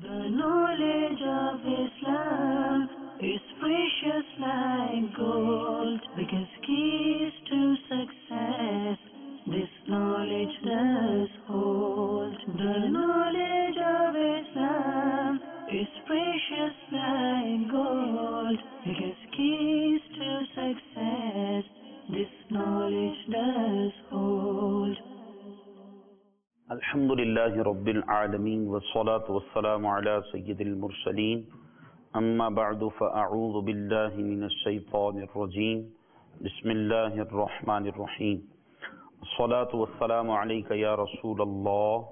The knowledge of Islam is precious like gold, because keys to success this knowledge does hold. The knowledge of Islam is precious like gold, because keys to success this knowledge does hold. Alhamdulillahi Rabbil Alameen wa salatu wa salamu ala Sayyidil Mursaleen. Amma ba'du fa'a'udhu billahi minash shaytanir rajim. Bismillahir Rahmanir Rahim. Salatu wa salamu alayka ya Rasulallah.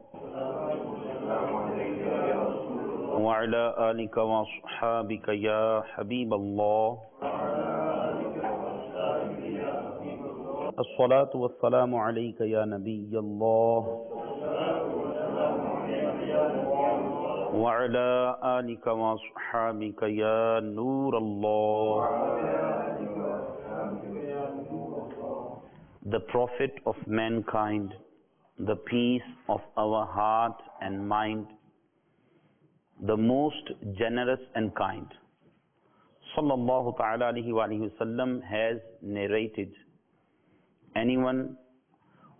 Wa ala alika wa ashabika ya Habiballah. As-salatu wa salamu alayka ya Nabiyyallah. وعلى آلك وأصحابك يا نور الله. The Prophet of mankind, the peace of our heart and mind, the most generous and kind, sallallahu ta'ala alayhi wa sallam, has narrated, anyone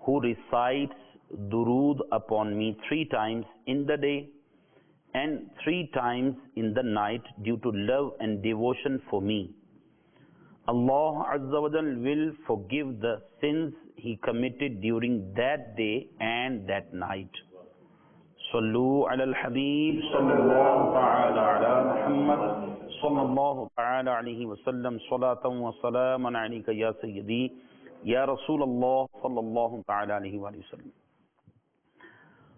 who recites durood upon me 3 times in the day and 3 times in the night due to love and devotion for me, Allah Azza wa Jal will forgive the sins he committed during that day and that night. Sallu ala al-Habib sallallahu ta'ala ala Muhammad sallallahu ta'ala alayhi wa sallam salatan wa salaman alayka ya Sayyidi ya Rasulallah sallallahu ta'ala alayhi wa sallam.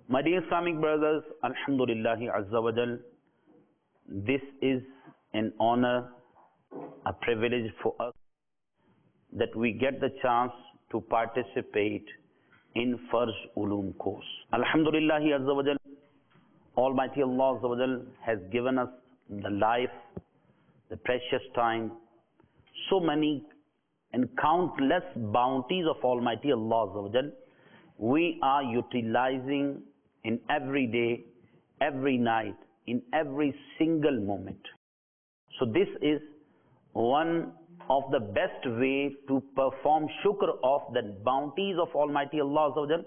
My dear Islamic brothers, Alhamdulillahi Azza wa Jal, this is an honor, a privilege for us that we get the chance to participate in Farz Ulum course. Alhamdulillahi Azza wa Jal, Almighty Allah Azza wa Jal has given us the life, the precious time, so many and countless bounties of Almighty Allah Azza wa Jal we are utilizing in every day, every night, in every single moment. So this is one of the best way to perform shukr of the bounties of Almighty Allah Azza wa Jal.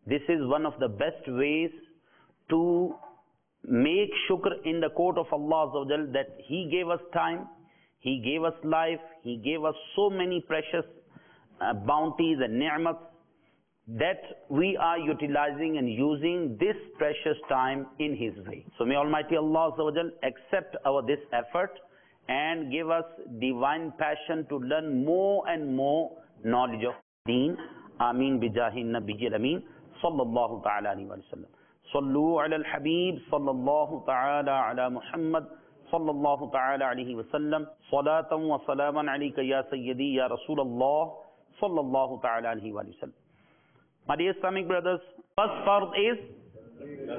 This is one of the best ways to make shukr in the court of Allah Azza wa Jal that He gave us time, He gave us life, He gave us so many precious bounties and ni'mats, that we are utilizing and using this precious time in His way. So may Almighty Allah Azza wa Jal accept this effort and give us divine passion to learn more and more knowledge of Deen. Ameen bijahi Nabiyyil Ameen sallallahu ta'ala alayhi wa sallam. Sallu ala al-Habib sallallahu ta'ala ala Muhammad sallallahu ta'ala alayhi wa sallam. Salatan wa salaman alayka ya Sayyidi ya Rasulallah sallallahu ta'ala alayhi wa sallam. My dear Islamic brothers, first fard is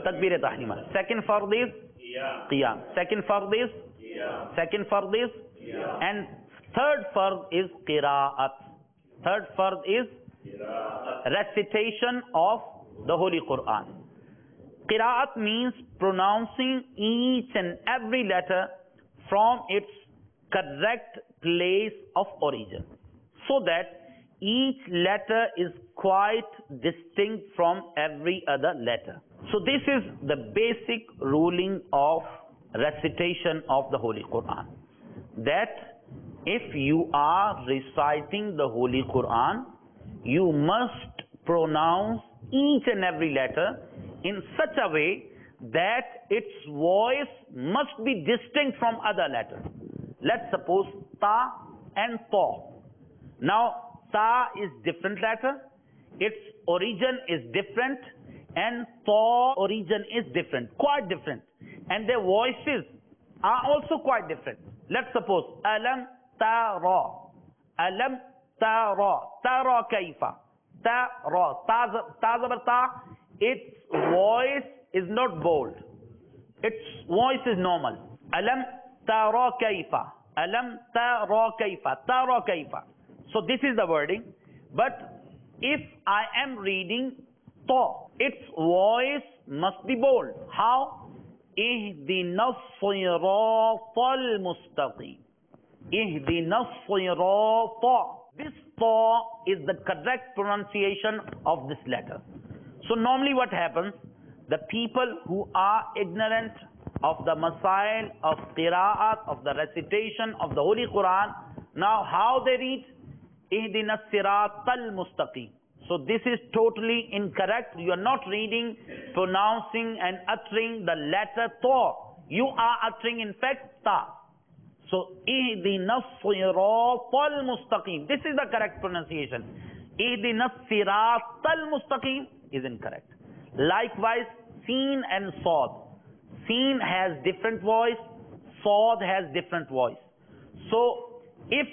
Takbir Tahrima. Second fard is Qiyam. Second fard is and third fard is Qira'at. Third fard is recitation of the Holy Quran. Qira'at means pronouncing each and every letter from its correct place of origin, so that each letter is quite distinct from every other letter. So this is the basic ruling of recitation of the Holy Quran, that if you are reciting the Holy Quran, you must pronounce each and every letter in such a way that its voice must be distinct from other letters. Let's suppose ta and ta. Now, ta is different letter, its origin is different, and ta origin is different, quite different, and their voices are also quite different. Let's suppose alam tara, tara kaifa, ta, its voice is not bold, its voice is normal. Alam tara kaifa, tara kaifa. So this is the wording. But if I am reading ta, its voice must be bold. How? اهدنا الصراط المستقيم. اهدنا الصراط. This ta is the correct pronunciation of this letter. So normally what happens, the people who are ignorant of the masail, of qira'at, of the recitation of the Holy Quran, now how they read? Ihdina sirat al-mustaqim. So this is totally incorrect. You are not reading, pronouncing and uttering the letter ta. You are uttering in fact ta. So ihdina sirat al-mustaqim. This is the correct pronunciation. Ihdina sirat al-mustaqim is incorrect. Likewise, Seen and Sad. Seen has different voice, Sad has different voice. So if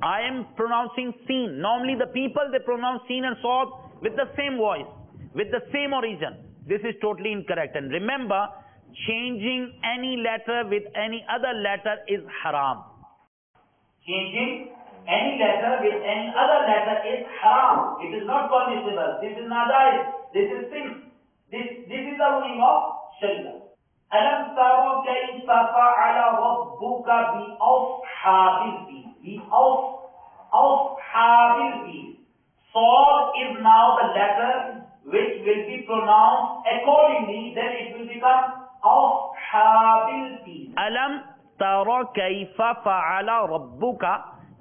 I am pronouncing Seen, normally the people they pronounce Seen and Sad with the same voice, with the same origin. This is totally incorrect. And remember, changing any letter with any other letter is haram. Changing any letter with any other letter is haram. It is not permissible. This is nadai. This is sin. This is the ruling of Sharia. Alam tara kayfa fa'ala rabbuka bi ashabil fil. Bi ashabil fil. Sad is now the letter which will be pronounced accordingly. Then it will become ashabil fil. Alam tara kayfa fa'ala rabbuka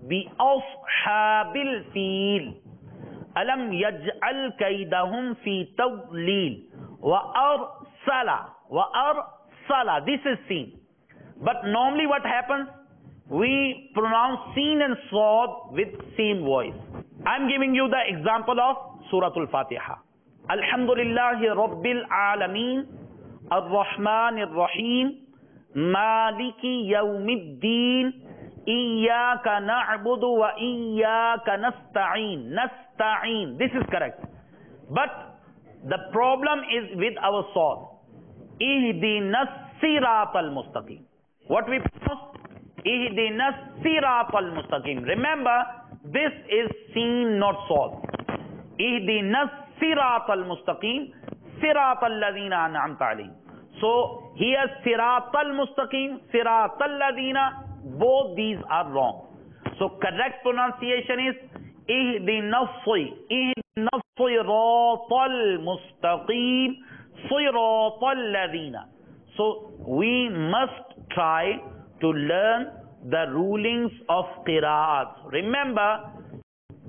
بأصحاب الفيل ألم يجعل كيدهم في تضليل وأرسل this is seen. But normally what happens, we pronounce seen and sad with same voice. I'm giving you the example of Surah Al-Fatiha. Alhamdulillahi Rabbil Alameen Ar-Rahman Ar-Rahim Maliki Yawmiddin Iyyaka na'budu wa iyyaka nasta'in. Nasta'in. This is correct. But the problem is with our sad. Ihdinas siratal mustaqim. What we pronounce? Ihdinas siratal mustaqim. Remember, this is seen, not sad. Ihdinas siratal mustaqim. Siratal ladina an'amta alayhim. So here siratal mustaqim, siratal ladina. Both these are wrong. So correct pronunciation is Ihdinas siratal mustaqim siratal ladina. So we must try to learn the rulings of qira'at. Remember,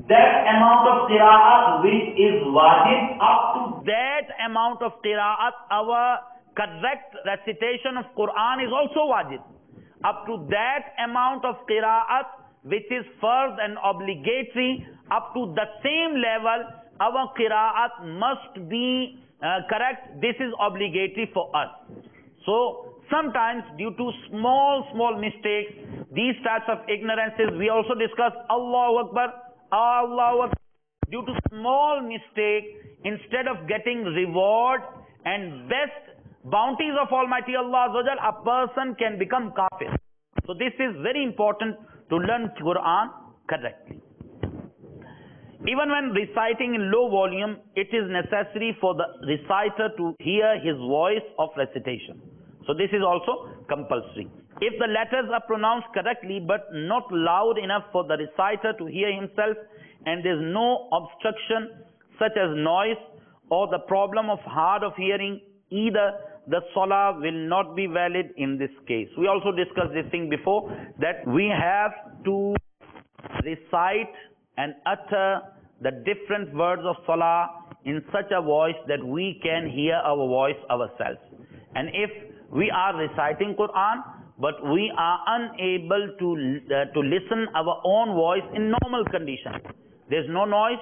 that amount of qira'at which is wajib, up to that amount of qira'at, our correct recitation of Quran is also wajib. Up to that amount of qira'at which is fard and obligatory, up to the same level, our qira'at must be correct. This is obligatory for us. So sometimes due to small mistakes, these types of ignorances, we also discuss Allahu Akbar, Allahu Akbar. Due to small mistake, instead of getting reward and best bounties of Almighty Allah Azza wa Jal, a person can become kafir. So this is very important to learn Quran correctly. Even when reciting in low volume, it is necessary for the reciter to hear his voice of recitation. So this is also compulsory. If the letters are pronounced correctly but not loud enough for the reciter to hear himself, and there is no obstruction such as noise or the problem of hard of hearing, either the salah will not be valid in this case. We also discussed this thing before, that we have to recite and utter the different words of salah in such a voice that we can hear our voice ourselves. And if we are reciting Quran but we are unable to listen our own voice in normal condition, there's no noise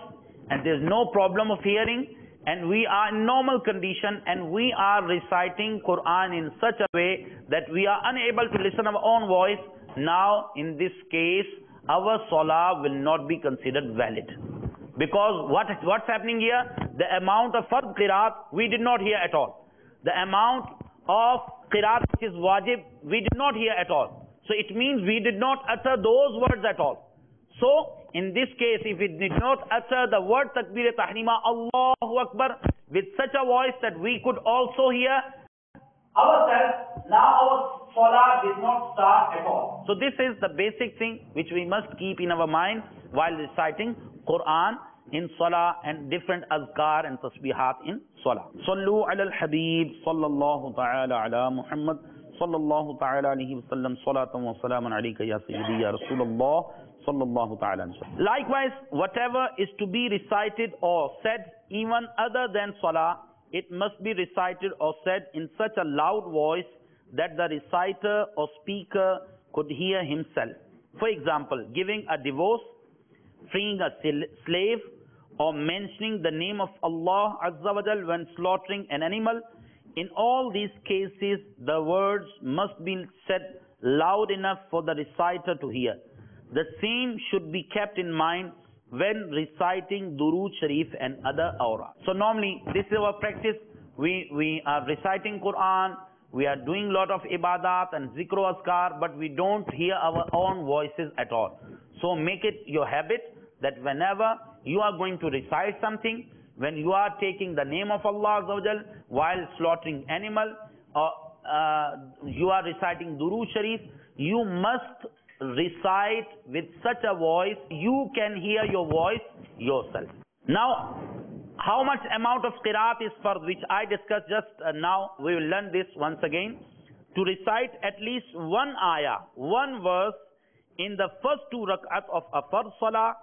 and there's no problem of hearing, and we are in normal condition and we are reciting Quran in such a way that we are unable to listen our own voice, now in this case our salah will not be considered valid. Because what's happening here? The amount of fard qiraat we did not hear at all. The amount of qiraat which is wajib we did not hear at all. So it means we did not utter those words at all. So in this case, if we did not utter the word takbir tahrima Allahu Akbar with such a voice that we could also hear, ourselves, now our salah did not start at all. So this is the basic thing which we must keep in our mind while reciting Quran in salah and different azkar and tasbihat in salah. Sallu ala al-habib sallallahu ta'ala ala Muhammad sallallahu ta'ala alayhi wa sallam salatan wa salaman alayka ya sayyidi ya Rasulullah sallallahu ta'ala alayhi wa sallam. Likewise, whatever is to be recited or said even other than salah, it must be recited or said in such a loud voice that the reciter or speaker could hear himself. For example, giving a divorce, freeing a slave, or mentioning the name of Allah Azza wa Jal when slaughtering an animal. In all these cases, the words must be said loud enough for the reciter to hear. The same should be kept in mind when reciting Durood Sharif and other awra. So normally, this is our practice. We are reciting Quran, we are doing lot of ibadat and zikr azkar, but we don't hear our own voices at all. So make it your habit that whenever you are going to recite something, when you are taking the name of Allah Azza wa Jal while slaughtering animal, or you are reciting Durood Sharif, you must recite with such a voice you can hear your voice yourself. Now, how much amount of qiraat is fard, which I discussed just now, we will learn this once again. To recite at least one ayah, one verse in the first two rak'at of a fard salah,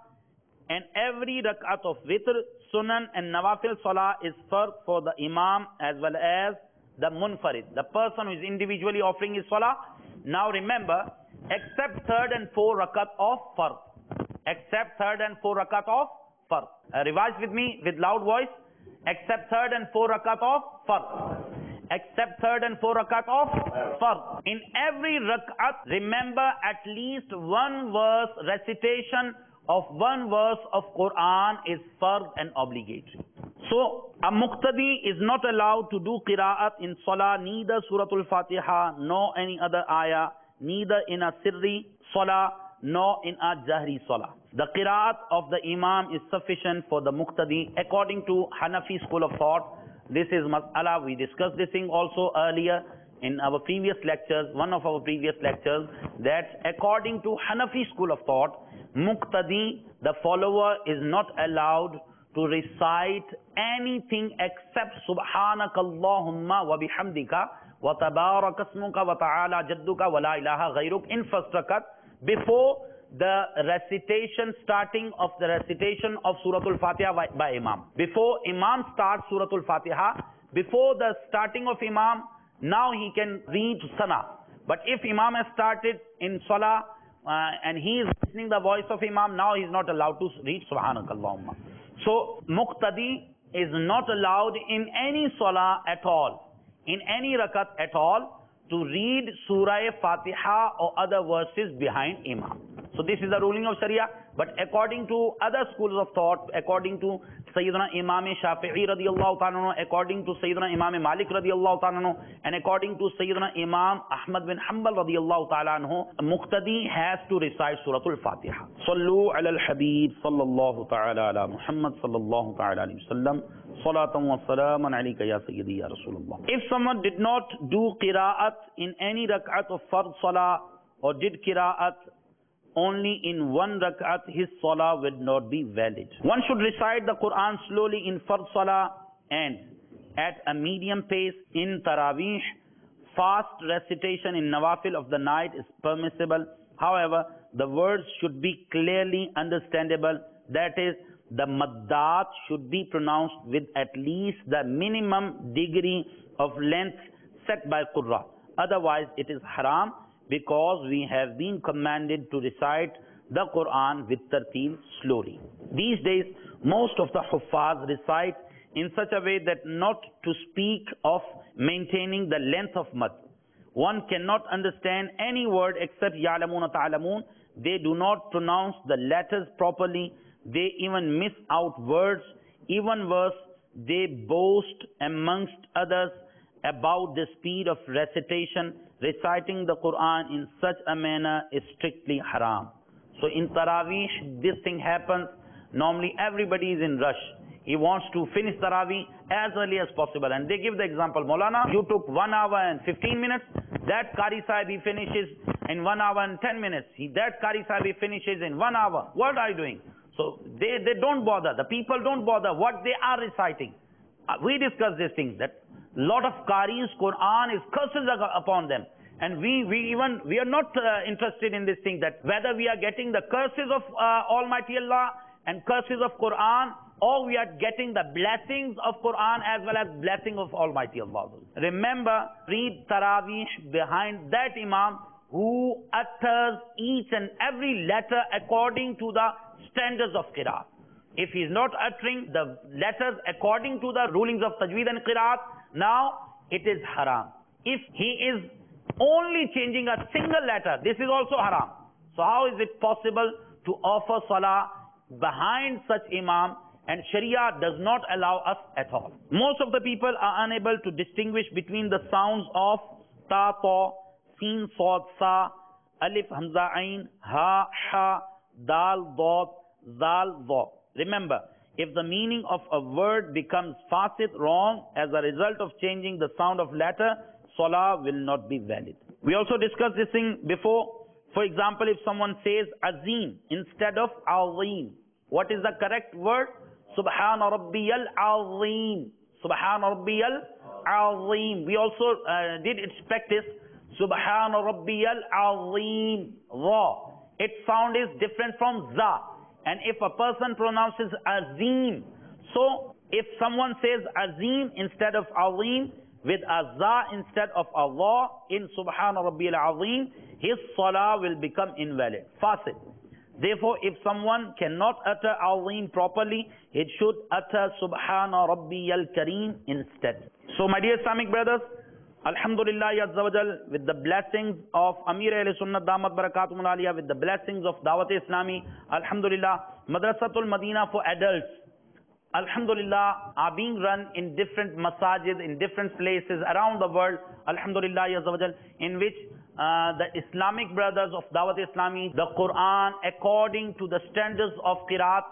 and every rak'at of witr, sunan and nawafil salah is fard for the imam as well as the munfarid, the person who is individually offering his salah. Now remember, except third and fourth rakat of fard. Except third and fourth rakat of fard. Revise with me with loud voice. Except third and fourth rakat of fard. Except third and fourth rakat of fard. In every rakat, remember at least one verse recitation of one verse of Quran is fard and obligatory. So, a muqtadi is not allowed to do qira'at in salah, neither Suratul Fatiha, nor any other ayah, neither in a sirri salah, nor in a jahri salah. The qira'at of the imam is sufficient for the muqtadi according to Hanafi school of thought. This is mas'ala. We discussed this thing also earlier in our previous lectures, one of our previous lectures, that according to Hanafi school of thought, muqtadi, the follower, is not allowed to recite anything except Subhanakallahumma wa bihamdika wa tabarakasmuka wa ta'ala jadduka wa la ilaha ghayruk in first rakat before the recitation, starting of the recitation of Suratul Fatiha by Imam. Before Imam starts Suratul Fatiha, before the starting of Imam, now he can read Sana. But if Imam has started in Salah and he is listening the voice of Imam, now he is not allowed to read Subhanakallahumma. So, muqtadi is not allowed in any salah at all, in any rakat at all, to read Surah Fatiha or other verses behind Imam. So this is the ruling of Sharia. But according to other schools of thought, according to Sayyidina Imam Shafi'i radiyallahu ta'ala, according to Sayyidina Imam Malik radiyallahu ta'ala, and according to Sayyidina Imam Ahmad bin Hanbal radiyallahu ta'ala, muqtadi has to recite Suratul Fatiha. Sallu ala al-Habib sallallahu ta'ala ala Muhammad sallallahu ta'ala alayhi wa sallam. Salatan wa salaman alayka ya sayyidi ya Rasulullah. If someone did not do qira'at in any rak'at of fard salah, or did qira'at only in one rak'at, his salah would not be valid. One should recite the Quran slowly in fard salah and at a medium pace in tarawih. Fast recitation in nawafil of the night is permissible. However, the words should be clearly understandable. That is, the maddat should be pronounced with at least the minimum degree of length set by Qurra. Otherwise, it is haram, because we have been commanded to recite the Quran with tartil slowly. These days, most of the huffaz recite in such a way that not to speak of maintaining the length of mad. One cannot understand any word except ya'lamun ta'lamun. They do not pronounce the letters properly. They even miss out words. Even worse, they boast amongst others about the speed of recitation. Reciting the Quran in such a manner is strictly haram. So in Taraweeh, this thing happens. Normally everybody is in rush. he wants to finish Taraweeh as early as possible. And they give the example, Maulana, you took 1 hour and 15 minutes. That Qari Sahib, he finishes in 1 hour and 10 minutes. That Qari Sahib, he finishes in 1 hour. What are you doing? So they don't bother. The people don't bother what they are reciting. We discussed this thing, that lot of Qaris, Quran is curses upon them. And we are not interested in this thing, that whether we are getting the curses of Almighty Allah and curses of Quran, or we are getting the blessings of Quran as well as blessing of Almighty Allah. Remember, read Taraweeh behind that Imam who utters each and every letter according to the standards of Qiraat. If he is not uttering the letters according to the rulings of Tajweed and Qiraat, now it is haram. If he is only changing a single letter, this is also haram. So how is it possible to offer salah behind such Imam? And Sharia does not allow us at all. Most of the people are unable to distinguish between the sounds of ta, ta, sin, sad, sa, alif, hamza, ain, ha, ha, dal, dot, zal, dha. Remember, if the meaning of a word becomes fasid, wrong, as a result of changing the sound of letter, salah will not be valid. We also discussed this thing before. For example, if someone says azim instead of azim, what is the correct word? Subhana Rabbiyal Azim. Subhana Rabbiyal Azim. We also did its practice. Subhana Rabbiyal Azim. Ra. Its sound is different from za. And if a person pronounces Azim, so if someone says Azim instead of Azim, with a za instead of Allah in Subhana Rabbiyal Azim, his salah will become invalid. Fasid. Therefore, if someone cannot utter Azim properly, it should utter Subhana Rabbiyal Kareem instead. So my dear Islamic brothers, Alhamdulillah Azza wa Jal, with the blessings of Amir Ahl Sunnat Damat Barakatum Aliyah, with the blessings of Dawat Islami, Alhamdulillah, Madrasatul Madina for adults, Alhamdulillah, are being run in different masajid, in different places around the world, Alhamdulillah Azza wa Jal, in which the Islamic brothers of Dawat Islami, the Quran according to the standards of Qiraat,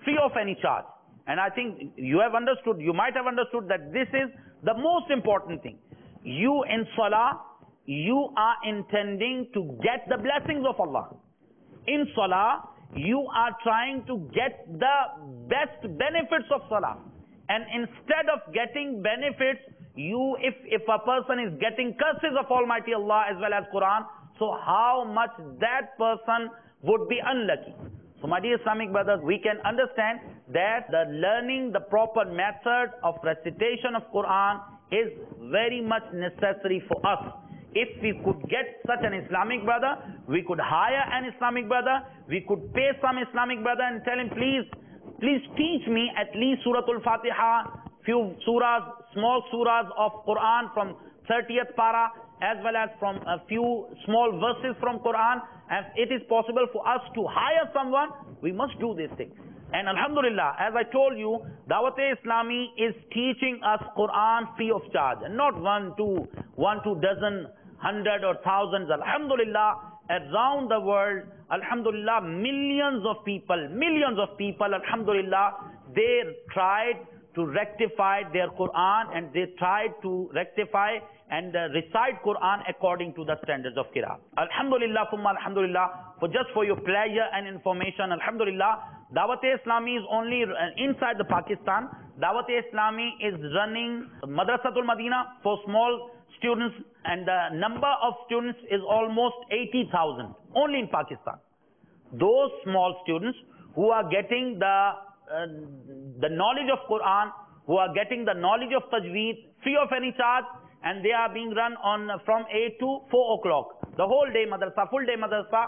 free of any charge. And I think you have understood, you might have understood that this is the most important thing. You in Salah, you are intending to get the blessings of Allah. In Salah, you are trying to get the best benefits of Salah. And instead of getting benefits, if a person is getting curses of Almighty Allah as well as Quran, so how much that person would be unlucky. So my dear Islamic brothers, we can understand that the learning the proper method of recitation of Quran is very much necessary for us. If we could get such an Islamic brother, we could hire an Islamic brother, we could pay some Islamic brother and tell him, please teach me at least Suratul Fatiha, few surahs, small surahs of Quran from 30th para, as well as from a few small verses from Quran. And it is possible for us to hire someone, we must do this thing. And Alhamdulillah, as I told you, Dawat-e-Islami is teaching us Quran free of charge. And not one, two dozen, 100 or thousands. Alhamdulillah, around the world, Alhamdulillah, millions of people, Alhamdulillah, they tried to rectify their Quran, and they tried to rectify and recite Quran according to the standards of Qiraat. Alhamdulillah, Alhamdulillah, for your pleasure and information, Alhamdulillah, Dawat-e-Islami is only inside the Pakistan. Dawat-e-Islami is running Madrasatul Madina for small students, and the number of students is almost 80,000 only in Pakistan. Those small students who are getting the knowledge of Quran, who are getting the knowledge of Tajweed free of any charge, and they are being run on from 8 to 4 o'clock. The whole day madrasa, full day madrasa,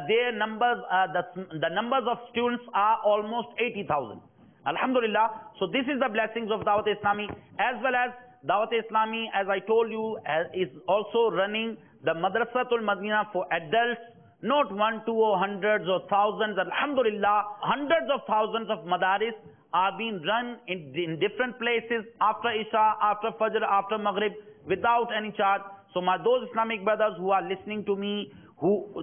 their numbers, the numbers of students are almost 80,000. Alhamdulillah. So this is the blessings of Dawat Islami, as well as Dawat Islami, as I told you, is also running the Madrasatul Madina for adults. Not 1, 2, or hundreds or thousands. Alhamdulillah, hundreds of thousands of madaris are being run in different places after Isha, after Fajr, after Maghrib, without any charge. So those Islamic brothers who are listening to me,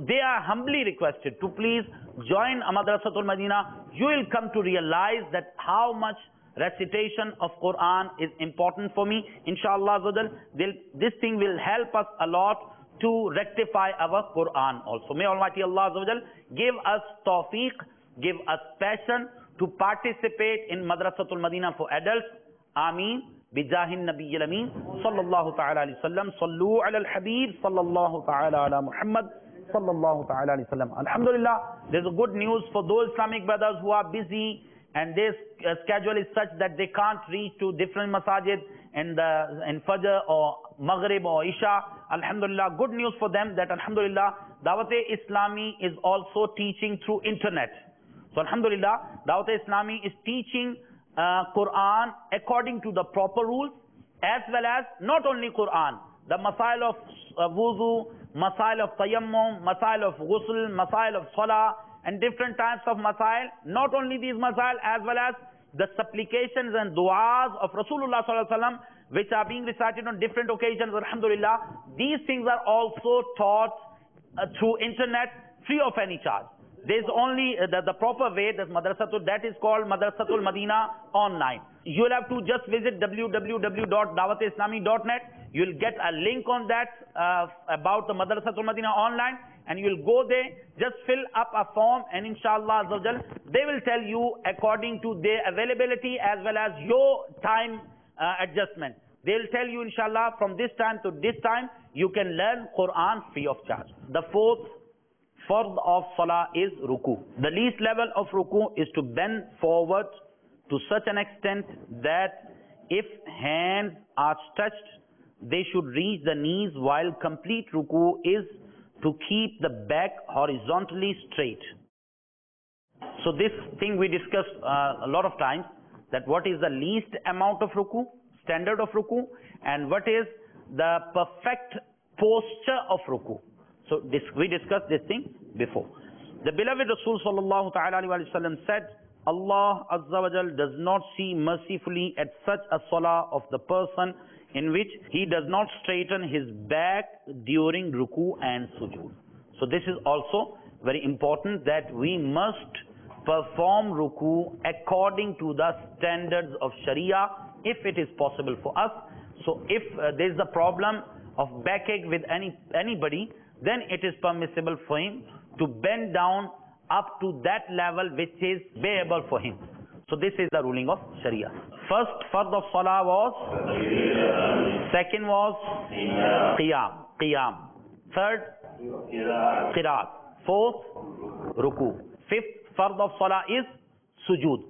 they are humbly requested to please join Madrasatul Madina. You will come to realize that how much recitation of Quran is important for me. Inshallah, this thing will help us a lot to rectify our Quran also. May Almighty Allah give us tawfiq, give us passion to participate in Madrasatul Madina for adults. Ameen. Bijahin Nabiyyil Ameen. Sallallahu ta'ala alayhi wa sallam. Sallu ala al-Habib. Sallallahu ta'ala ala Muhammad. Sallallahu ta'ala alayhi wa sallam. Alhamdulillah, there's a good news for those Islamic brothers who are busy and their schedule is such that they can't reach to different masajid in Fajr or Maghrib or Isha. Alhamdulillah, good news for them that Alhamdulillah, Dawat-e-Islami is also teaching through internet. So Alhamdulillah, Dawat-e-Islami is teaching Quran according to the proper rules, as well as not only Quran, the masail of wuzu, masail of tayammum, masail of ghusl, masail of salah, and different types of masail. Not only these masail, as well as the supplications and du'as of Rasulullah sallallahu alaihi wasallam, which are being recited on different occasions. Alhamdulillah, these things are also taught through internet, free of any charge. There's only the proper way, that is called Madrasatul Madina online. You'll have to just visit www.dawatislami.net. You'll get a link on that about the Madrasatul Madina online, and you'll go there, just fill up a form, and inshallah they will tell you according to their availability as well as your time adjustment. They'll tell you inshallah from this time to this time you can learn Quran free of charge. The fourth fard of salah is ruku. The least level of ruku is to bend forward to such an extent that if hands are touched, they should reach the knees, while complete ruku is to keep the back horizontally straight. So this thing we discussed a lot of times, that what is the least amount of ruku, standard of ruku, and what is the perfect posture of ruku. So we discussed this thing before. The beloved Rasul sallallahu ta'ala alayhi wa sallam said, Allah Azza wa Jal does not see mercifully at such a salah of the person in which he does not straighten his back during ruku and sujood. So this is also very important, that we must perform ruku according to the standards of Sharia if it is possible for us. So if there is a problem of backache with anybody, then it is permissible for him to bend down up to that level which is bearable for him. So this is the ruling of Sharia. First fard of salah was, second was qiyam, third qiraat, fourth ruku, fifth fard of salah is sujood.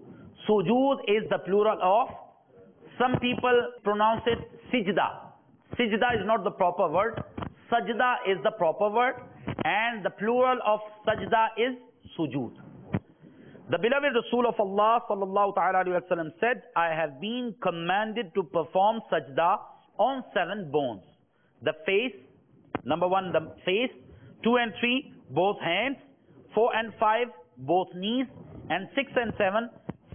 Sujood is the plural of, some people pronounce it sijda. Sijda is not the proper word. Sajda is the proper word, and the plural of sajda is sujood. The beloved Rasul of Allah sallallahu ta'ala alayhi wa sallam said, I have been commanded to perform sajda on 7 bones. The face, number 1, the face, 2 and 3, both hands, 4 and 5, both knees, and 6 and 7,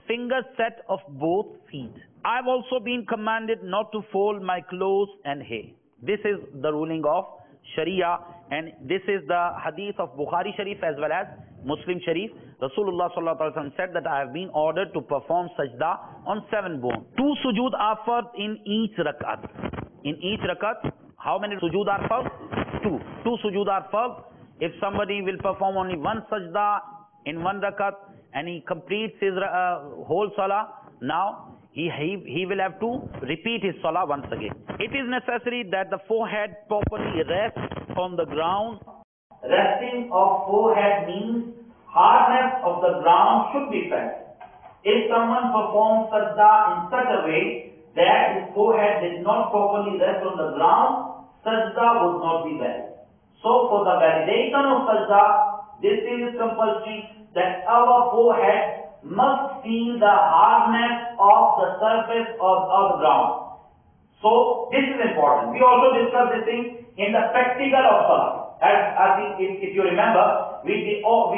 finger set of both feet. I have also been commanded not to fold my clothes and hair. This is the ruling of Sharia, and this is the hadith of Bukhari Sharif as well as Muslim Sharif. Rasulullah sallallahu alaihi wasallam said that I have been ordered to perform sajda on 7 bones. 2 sujood are fard in each rakat. In each rakat, how many sujood are fard? 2. 2 sujood are fard. If somebody will perform only 1 sajda in 1 rakat and he completes his whole salah, now he will have to repeat his salah once again. It is necessary that the forehead properly rests on the ground. Resting of forehead means hardness of the ground should be felt. If someone performs sajda in such a way that his forehead did not properly rest on the ground, sajda would not be valid. So for the validation of sajda, this is compulsory that our forehead must feel the hardness of the surface of the ground. So this is important. We also discussed this thing in the practical of salah. As I think if you remember, we did all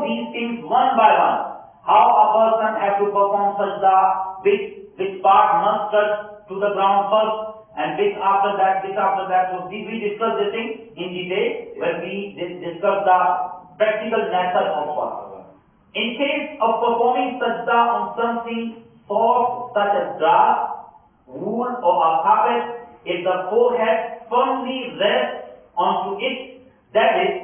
these things one by one. How a person has to perform sajda, which part must touch to the ground first, and which after that. So we discussed this thing in detail when we discussed the practical method of salah. In case of performing sajda on something soft such as grass, wool or a carpet, if the forehead firmly rests onto it, that is,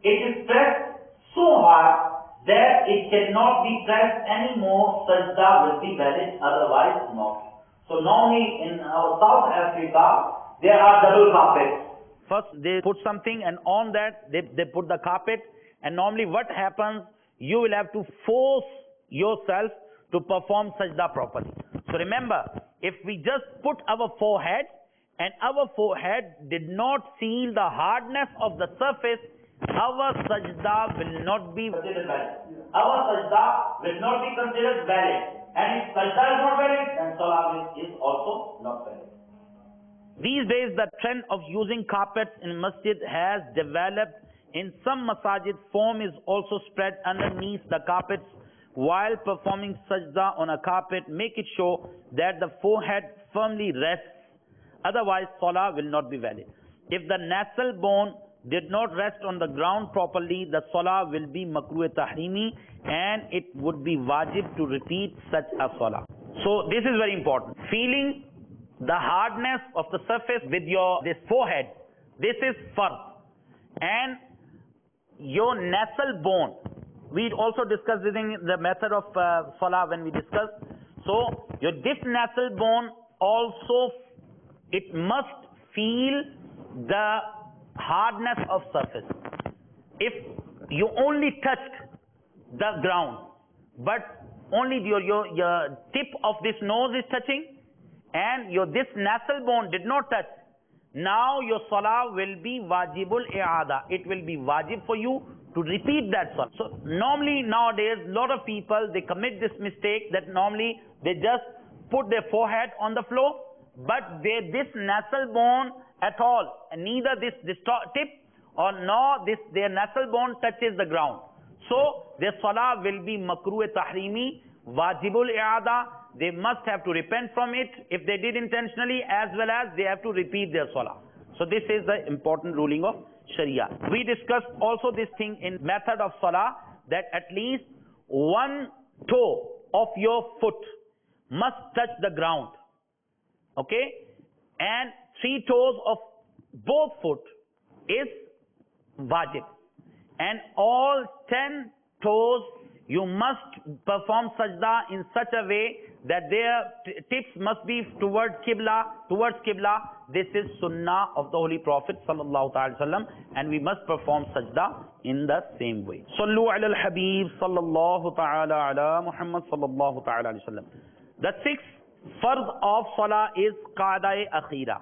it is pressed so hard that it cannot be pressed anymore, sajda will be valid, otherwise not. So normally in our South Africa, there are double carpets. First they put something and on that they put the carpet, and normally what happens, you will have to force yourself to perform sajda properly. So remember, if we just put our forehead and our forehead did not feel the hardness of the surface, our sajda will not be considered valid. Our sajda will not be considered valid. And if sajda is not valid, then salah is also not valid. These days, the trend of using carpets in masjid has developed. In some masajid, foam is also spread underneath the carpets. While performing sajda on a carpet, make it show that the forehead firmly rests. Otherwise, salah will not be valid. If the nasal bone did not rest on the ground properly, the salah will be makruh tahrimi, and it would be wajib to repeat such a salah. So this is very important. Feeling the hardness of the surface with this forehead, this is fard. And your nasal bone, we also discussed within the method of salah when we discussed. So this nasal bone also, it must feel the hardness of surface. If you only touched the ground, but only your tip of this nose is touching, and this nasal bone did not touch, now your salah will be wajibul i'ada. It will be wajib for you to repeat that salah. So normally nowadays, a lot of people, they commit this mistake that normally they just put their forehead on the floor, but this nasal bone at all, and neither this tip or nor their nasal bone touches the ground. So their salah will be makruh tahrimi, wajibul i'ada. They must have to repent from it if they did intentionally, as well as they have to repeat their salah. So this is the important ruling of Sharia. We discussed also this thing in method of salah, that at least one toe of your foot must touch the ground. Okay? And 3 toes of both foot is wajib. And all 10 toes, you must perform sajda in such a way that their tips must be towards Qibla. This is sunnah of the Holy Prophet sallallahu alaihi wasallam, and we must perform sajda in the same way. Sallu ala al-Habib sallallahu ta'ala ala Muhammad sallallahu ta'ala alaihi wasallam. The 6th fard of salah is qa'da-e akhira.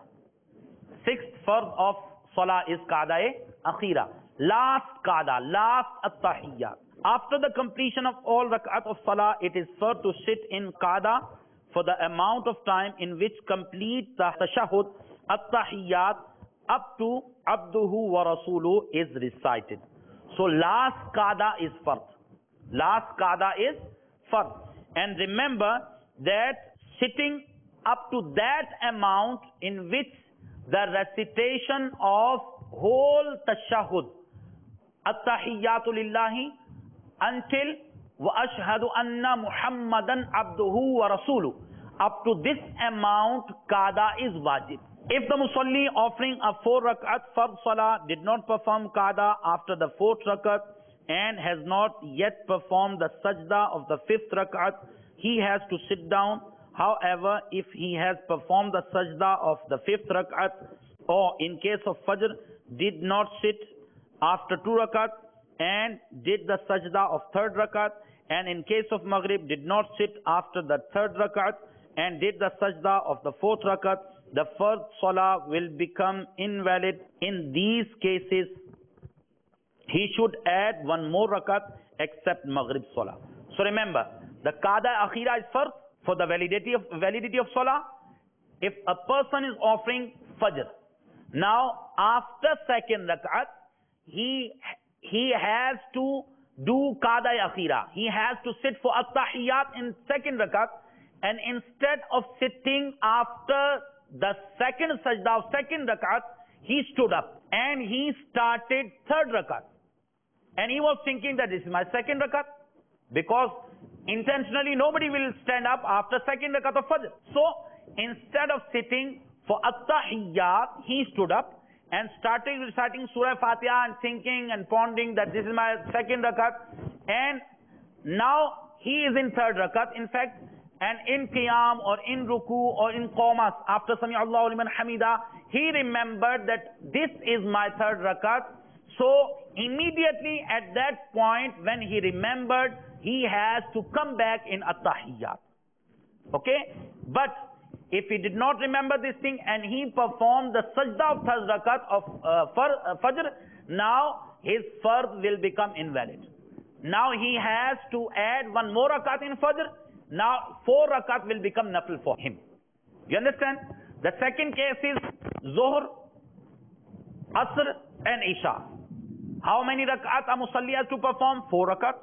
6th fard of salah is qa'da-e akhira. Last qa'da, last at-tahiyyat. After the completion of all rak'at of salah, it is fard to sit in qa'da for the amount of time in which complete the tashahhud, at-tahiyyat, up to abduhu wa rasuluhu is recited. So last qa'da is fard. Last qa'da is fard. And remember that sitting up to that amount in which the recitation of whole tashahhud, at-tahiyyatu lillahi, until wa ashhadu anna Muhammadan abduhu wa rasuluhu, up to this amount qada is wajib. If the musalli offering a 4 rakat fard salah did not perform qada after the 4th rakat and has not yet performed the sajda of the 5th rakat, he has to sit down. However, if he has performed the sajda of the 5th rakat, or in case of fajr did not sit after 2 rakat and did the sajda of 3rd rakat, and in case of maghrib did not sit after the 3rd rakat and did the sajda of the 4th rakat, the first salah will become invalid. In these cases, he should add 1 more rakat except maghrib salah. So remember, the qada akhira is first for the validity of salah. If a person is offering fajr, now after 2nd rakat, he has to do qada akhira. He has to sit for at-tahiyyat in 2nd rakat, and instead of sitting after the 2nd sajda of 2nd rakat, he stood up and he started 3rd rakat. And he was thinking that this is my 2nd rakat, because intentionally nobody will stand up after second rakat of Fajr. So instead of sitting for at-tahiyyat, he stood up and started reciting Surah Fatiha and thinking and pondering that this is my second rakat, and now he is in third rakat. In fact, and in qiyam or in ruku or in qamas, after Sami Allahu liman hamida, he remembered that this is my third rakat. So immediately at that point when he remembered, he has to come back in at-tahiyyat. Okay? But if he did not remember this thing and he performed the sajda of third rakat of Fajr, now his fard will become invalid. Now he has to add one more rakat in Fajr. Now 4 rakat will become nafil for him. You understand? The second case is Zuhr, Asr and Isha. How many rakat a musalli has to perform? 4 rakat.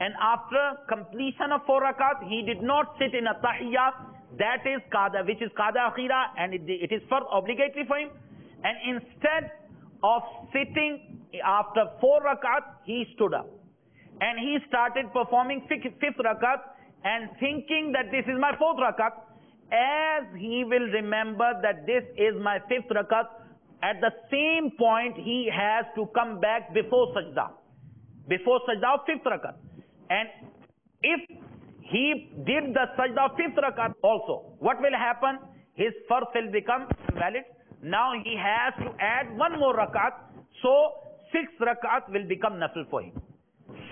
And after completion of 4 rakat, he did not sit in a tahiyyat. That is qada, which is qada akhira, and it is first obligatory for him. And instead of sitting after 4 rakat, he stood up. And he started performing 5th rakat and thinking that this is my 4th rakat. As he will remember that this is my 5th rakat, at the same point he has to come back before sajda. Before sajda of 5th rakat. And if he did the sajda of 5th rakat also, what will happen? His fard will become invalid. Now he has to add one more rakat. So 6th rakat will become nafil for him.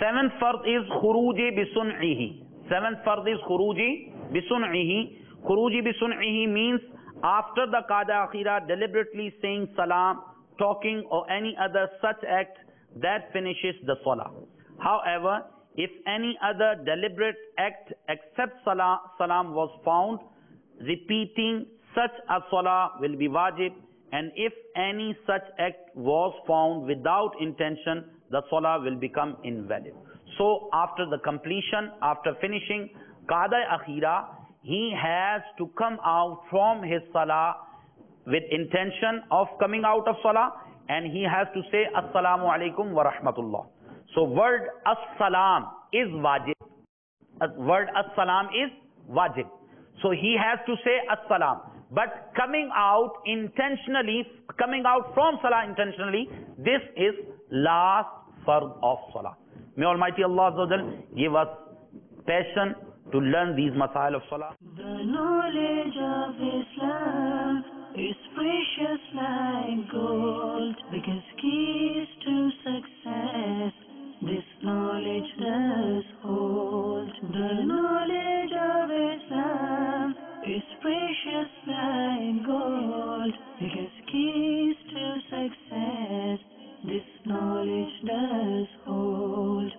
7th fard is khuruji bisun'ihi. 7th fard is khuruji bisun'ihi. Khuruji bisun'ihi means after the qada akhira, deliberately saying salam, talking or any other such act that finishes the salah. However, if any other deliberate act except salam was found, repeating such a salah will be wajib, and if any such act was found without intention, the salah will become invalid. So after the completion, after finishing qada akhira, he has to come out from his salah with intention of coming out of salah, and he has to say assalamu alaikum wa rahmatullah. So word as-salam is wajib. Word as-salam is wajib. So he has to say as-salam. But coming out intentionally, coming out from salah intentionally, this is last fard of salah. May Almighty Allah Azza wa Jal give us passion to learn these masail of salah. The knowledge of Islam is precious like gold, because keys to success this knowledge does hold. The knowledge of Islam is precious like gold, because keys to success this knowledge does hold.